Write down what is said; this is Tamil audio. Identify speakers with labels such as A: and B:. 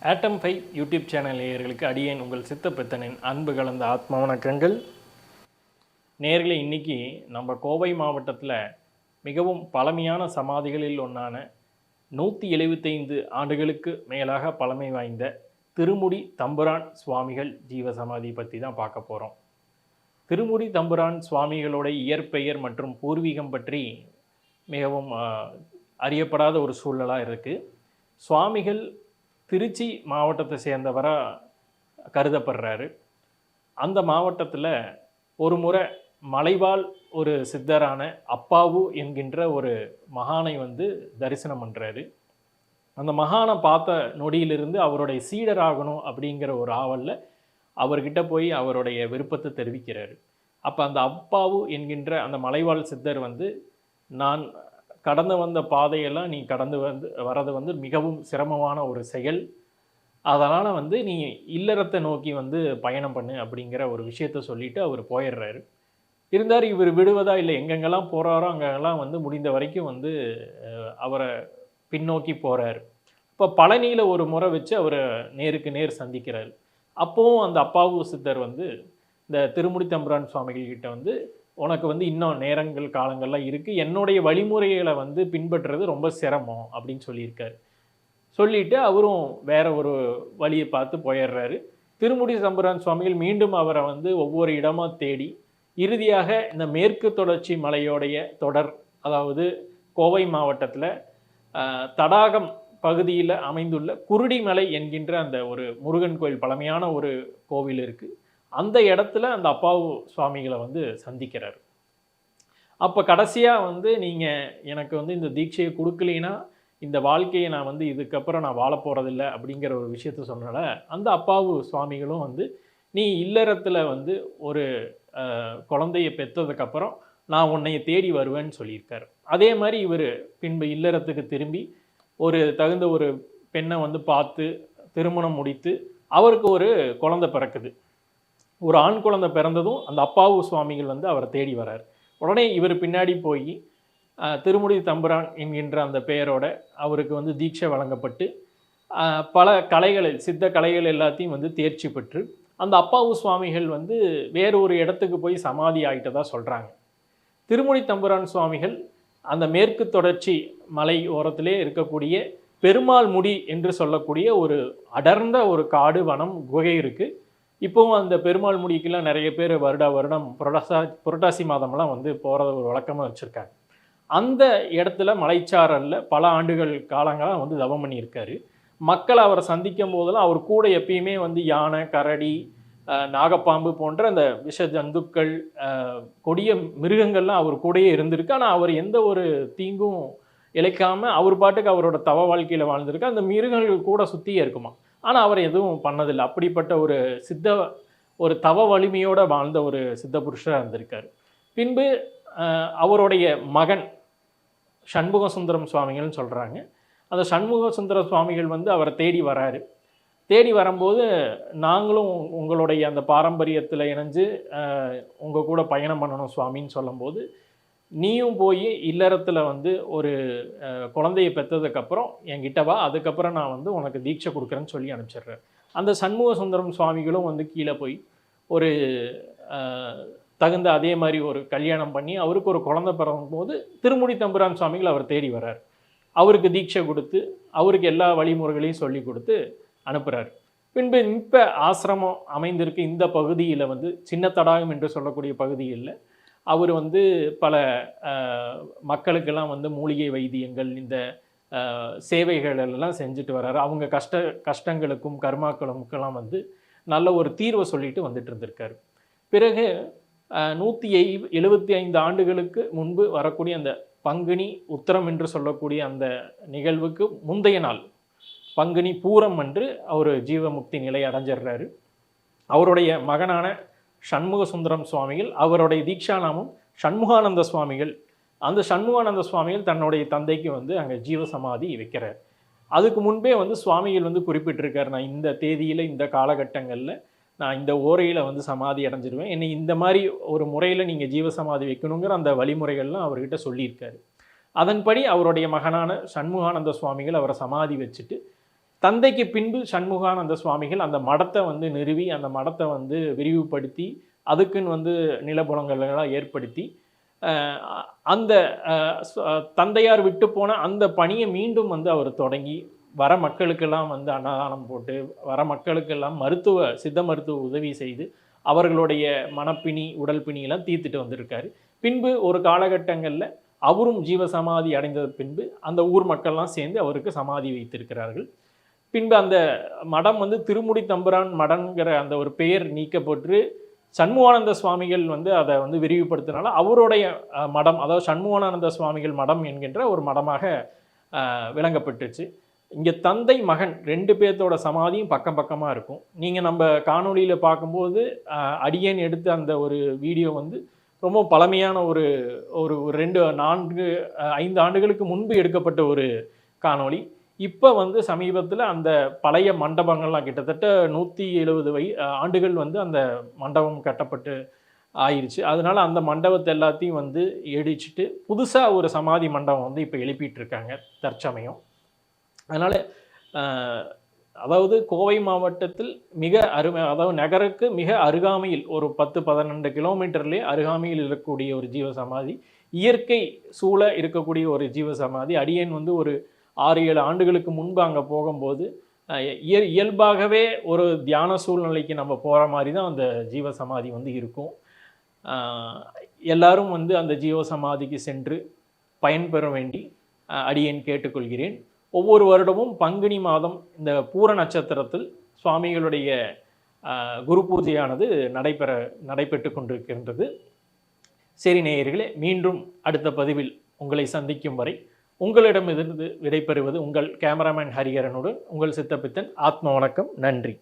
A: ஆட்டம் 5 யூடியூப் சேனல் நேயர்களுக்கு அடியேன் உங்கள் சித்தப்பித்தனின் அன்பு கலந்த ஆத்ம வணக்கங்கள். நேயர்களே, இன்னைக்கு நம்ம கோவை மாவட்டத்தில் மிகவும் பழமையான சமாதிகளில் ஒன்றான 175 ஆண்டுகளுக்கு மேலாக பழமை வாய்ந்த திருமுடி தம்புரான் சுவாமிகள் ஜீவசமாதி பற்றி தான் பார்க்க போகிறோம். திருமுடி தம்புரான் சுவாமிகளோட இயற்பெயர் மற்றும் பூர்வீகம் பற்றி மிகவும் அறியப்படாத ஒரு சூழலாக இருக்குது. சுவாமிகள் திருச்சி மாவட்டத்தை சேர்ந்தவராக கருதப்படுறாரு. அந்த மாவட்டத்தில் ஒரு முறை மலைவாழ் ஒரு சித்தரான அப்பாவு என்கின்ற ஒரு மகானை தரிசனம் பண்ணுறாரு. அந்த மகானை பார்த்த நொடியிலிருந்து அவருடைய சீடராகணும் அப்படிங்கிற ஒரு ஆவலில் அவர்கிட்ட போய் அவருடைய விருப்பத்தை தெரிவிக்கிறாரு. அப்போ அந்த அப்பாவு என்கின்ற அந்த மலைவாழ் சித்தர் நான் கடந்து வந்த பாதையெல்லாம் நீ கடந்து வர்றது மிகவும் சிரமமான ஒரு செயல், அதனால் நீ இல்லறத்தை நோக்கி பயணம் பண்ணு அப்படிங்கிற ஒரு விஷயத்த சொல்லிவிட்டு அவர் போயிடுறாரு. இருந்தார் இவர் விடுவதா இல்லை, எங்கெங்கெல்லாம் போகிறாரோ அங்கெல்லாம் முடிந்த வரைக்கும் அவரை பின்னோக்கி போகிறார். இப்போ பழனியில் ஒரு முறை வச்சு அவரை நேருக்கு நேர் சந்திக்கிறார். அப்போவும் அந்த அப்பாவு சித்தர் இந்த திருமுடி தம்புரான் சுவாமிகள்கிட்ட உனக்கு இன்னும் நேரங்கள் காலங்கள்லாம் இருக்குது, என்னுடைய வழிமுறைகளை பின்பற்றுறது ரொம்ப சிரமம் அப்படின்னு சொல்லியிருக்காரு. சொல்லிவிட்டு அவரும் வேற ஒரு வழியை பார்த்து போயிடுறாரு. திருமுடி தம்புரான் சுவாமிகள் மீண்டும் அவரை ஒவ்வொரு இடமாக தேடி இறுதியாக இந்த மேற்கு தொடர்ச்சி மலையோடைய தொடர், அதாவது கோவை மாவட்டத்தில் தடாகம் பகுதியில் அமைந்துள்ள குருடிமலை என்கின்ற அந்த ஒரு முருகன் கோயில், பழமையான ஒரு கோவில் இருக்குது. அந்த இடத்துல அந்த அப்பாவு சுவாமிகளை சந்திக்கிறார். அப்போ கடைசியாக நீங்கள் எனக்கு இந்த தீட்சையை கொடுக்கலினா இந்த வாழ்க்கையை நான் இதுக்கப்புறம் நான் வாழ போகிறதில்ல அப்படிங்கிற ஒரு விஷயத்த சொன்னால அந்த அப்பாவு சுவாமிகளும் நீ இல்லறத்தில் ஒரு குழந்தையை பெற்றதுக்கப்புறம் நான் உன்னைய தேடி வருவேன்னு சொல்லியிருக்கார். அதே மாதிரி இவர் பின்பு இல்லறத்துக்கு திரும்பி ஒரு தகுந்த ஒரு பெண்ணை பார்த்து திருமணம் முடித்து அவருக்கு ஒரு குழந்தை பிறக்குது. ஒரு ஆண் குழந்தை பிறந்ததும் அந்த அப்பாவு சுவாமிகள் அவரை தேடி வரார். உடனே இவர் பின்னாடி போய் திருமுடி தம்புரான் என்கின்ற அந்த பெயரோட அவருக்கு தீட்சை வழங்கப்பட்டு பல கலைகளில் சித்த கலைகள் எல்லாத்தையும் தேர்ச்சி பெற்று அந்த அப்பாவு சுவாமிகள் வேறு ஒரு இடத்துக்கு போய் சமாதி ஆகிட்டதா சொல்கிறாங்க. திருமுடி தம்புரான் சுவாமிகள் அந்த மேற்கு தொடர்ச்சி மலை ஓரத்திலே இருக்கக்கூடிய பெருமாள் முடி என்று சொல்லக்கூடிய ஒரு அடர்ந்த ஒரு காடு வனம் குகை இருக்குது. இப்போவும் அந்த பெருமாள் முடிக்கெல்லாம் நிறைய பேர் வருடம் புரட்டாசி மாதம்லாம் போகிறத ஒரு வழக்கமாக வச்சுருக்காங்க. அந்த இடத்துல மலைச்சாரலில் பல ஆண்டுகள் காலங்களாக தவம் பண்ணியிருக்காரு. மக்கள் அவரை சந்திக்கும் போதெல்லாம் அவர் கூட எப்பயுமே யானை, கரடி, நாகப்பாம்பு போன்ற அந்த விஷ ஜந்துக்கள், கொடிய மிருகங்கள்லாம் அவர் கூடயே இருந்திருக்கு. ஆனால் அவர் எந்த ஒரு தீங்கும் இழைக்காமல் அவர் பாட்டுக்கு அவரோட தவ வாழ்க்கையில் வாழ்ந்திருக்கு. அந்த மிருகங்கள் கூட சுற்றியே இருக்குமா, ஆனால் அவர் எதுவும் பண்ணதில்லை. அப்படிப்பட்ட ஒரு தவ வலிமையோடு வாழ்ந்த ஒரு சித்த புருஷராக இருந்திருக்கார். பின்பு அவருடைய மகன் சண்முக சுந்தரம் சுவாமிகள்னு சொல்கிறாங்க. அந்த சண்முக சுந்தர சுவாமிகள் அவரை தேடி வராரு. தேடி வரும்போது நாங்களும் உங்களுடைய அந்த பாரம்பரியத்தில் இணைஞ்சு உங்கள் கூட பயணம் பண்ணணும் சுவாமின்னு சொல்லும்போது, நீயும் போய் இல்லறத்தில் ஒரு குழந்தையை பெற்றதுக்கப்புறம் என்கிட்ட வா, அதுக்கப்புறம் நான் உனக்கு தீட்சை கொடுக்குறேன்னு சொல்லி அனுப்பிச்சிடுறேன். அந்த சண்முக சுந்தரம் சுவாமிகளும் கீழே போய் ஒரு தகுந்த அதே மாதிரி ஒரு கல்யாணம் பண்ணி அவருக்கு ஒரு குழந்தை பிறக்கும்போது திருமுடி தம்புரான் சுவாமிகள் அவர் தேடி வர்றார். அவருக்கு தீட்சை கொடுத்து அவருக்கு எல்லா வழிமுறைகளையும் சொல்லி கொடுத்து அனுப்புகிறார். பின்பு இப்போ ஆசிரமம் அமைந்திருக்கு இந்த பகுதியில் சின்ன தடாகம் என்று சொல்லக்கூடிய பகுதியில் அவர் பல மக்களுக்கெல்லாம் மூலிகை வைத்தியங்கள், இந்த சேவைகள் எல்லாம் செஞ்சுட்டு வர்றாரு. அவங்க கஷ்டங்களுக்கும் கர்மாக்களுக்கெல்லாம் நல்ல ஒரு தீர்வை சொல்லிட்டு வந்துட்டு இருந்திருக்காரு. பிறகு 175 ஆண்டுகளுக்கு முன்பு வரக்கூடிய அந்த பங்குனி உத்திரம் என்று சொல்லக்கூடிய அந்த நிகழ்வுக்கு முந்தைய நாள் பங்குனி பூரம் அன்று அவர் ஜீவமுக்தி நிலை அடைஞ்சிடுறாரு. அவருடைய மகனான சண்முக சுந்தரம் சுவாமிகள், அவருடைய தீட்சா நாமம் சண்முகானந்த சுவாமிகள். அந்த சண்முகானந்த சுவாமிகள் தன்னுடைய தந்தைக்கு அங்கே ஜீவசமாதி வைக்கிறார். அதுக்கு முன்பே சுவாமிகள் குறிப்பிட்டிருக்கார், நான் இந்த தேதியில் இந்த காலகட்டங்களில் நான் இந்த ஓரையில் சமாதி அடைஞ்சிருவேன், என்னை இந்த மாதிரி ஒரு முறையில் நீங்கள் ஜீவசமாதி வைக்கணுங்கிற அந்த வழிமுறைகள்லாம் அவர்கிட்ட சொல்லியிருக்காரு. அதன்படி அவருடைய மகனான சண்முகானந்த சுவாமிகள் அவரை சமாதி வச்சுட்டு தந்தைக்கு பின்பு சண்முகானந்த சுவாமிகள் அந்த மடத்தை வந்து நிறுவி அந்த மடத்தை வந்து விரிவுபடுத்தி அதுக்குன்னு வந்து நிலப்புலங்களெல்லாம் ஏற்படுத்தி அந்த தந்தையார் விட்டு போன அந்த பணியை மீண்டும் வந்து அவர் தொடங்கி வர மக்களுக்கெல்லாம் வந்து அன்னதானம் போட்டு வர மக்களுக்கெல்லாம் சித்த மருத்துவ உதவி செய்து அவர்களுடைய மனப்பிணி உடல் பிணியெல்லாம் தீர்த்துட்டு வந்திருக்காரு. பின்பு ஒரு காலகட்டங்களில் அவரும் ஜீவசமாதி அடைந்த பின்பு அந்த ஊர் மக்கள்லாம் சேர்ந்து அவருக்கு சமாதி வைத்திருக்கிறார்கள். பின்பு அந்த மடம் வந்து திருமுடி தம்புரான் மடங்கிற அந்த ஒரு பெயர் நீக்கப்பட்டு சண்முகானந்த சுவாமிகள் வந்து அதை வந்து விரிவுபடுத்தினால அவருடைய மடம், அதாவது சண்முகானந்த சுவாமிகள் மடம் என்கின்ற ஒரு மடமாக விளங்கப்பட்டுச்சு. இங்கே தந்தை மகன் 2 பேர்த்தோட சமாதியும் பக்கம் பக்கமாக இருக்கும். நீங்கள் நம்ம காணொலியில் பார்க்கும்போது அடியேன் எடுத்த அந்த ஒரு வீடியோ வந்து ரொம்ப பழமையான ஒரு 2, 4, 5 ஆண்டுகளுக்கு முன்பு எடுக்கப்பட்ட ஒரு காணொளி. இப்போ வந்து சமீபத்தில் அந்த பழைய மண்டபங்கள்லாம் கிட்டத்தட்ட 170 ஆண்டுகள் வந்து அந்த மண்டபம் கட்டப்பட்டு ஆயிடுச்சு. அதனால் அந்த மண்டபத்தை எல்லாத்தையும் வந்து இடிச்சிட்டு புதுசாக ஒரு சமாதி மண்டபம் வந்து இப்போ எழுப்பிட்டு இருக்காங்க தற்சமயம். அதனால் அதாவது கோவை மாவட்டத்தில் மிக அதாவது நகருக்கு மிக அருகாமையில் ஒரு 10-12 கிலோமீட்டர்லேயே அருகாமையில் இருக்கக்கூடிய ஒரு ஜீவசமாதி, இயற்கை சூழ இருக்கக்கூடிய ஒரு ஜீவசமாதி. அடியேன் வந்து ஒரு 6-7 ஆண்டுகளுக்கு முன்பு அங்கே போகும்போது இயல்பாகவே ஒரு தியான சூழ்நிலைக்கு நம்ம போகிற மாதிரி தான் அந்த ஜீவசமாதி வந்து இருக்கும். எல்லாரும் வந்து அந்த ஜீவசமாதிக்கு சென்று பயன்பெற வேண்டி அடியேன் கேட்டுக்கொள்கிறேன். ஒவ்வொரு வருடமும் பங்குனி மாதம் இந்த பூர நட்சத்திரத்தில் சுவாமிகளுடைய குரு பூஜையானது நடைபெற்று கொண்டிருக்கின்றது. சரி நேயர்களே, மீண்டும் அடுத்த பதிவில் உங்களை சந்திக்கும் வரை உங்களிடமிருந்து விடைபெறுவது உங்கள் கேமராமேன் ஹரிஹரனுடன் உங்கள் சித்தப்பித்தன். ஆத்ம வணக்கம். நன்றி.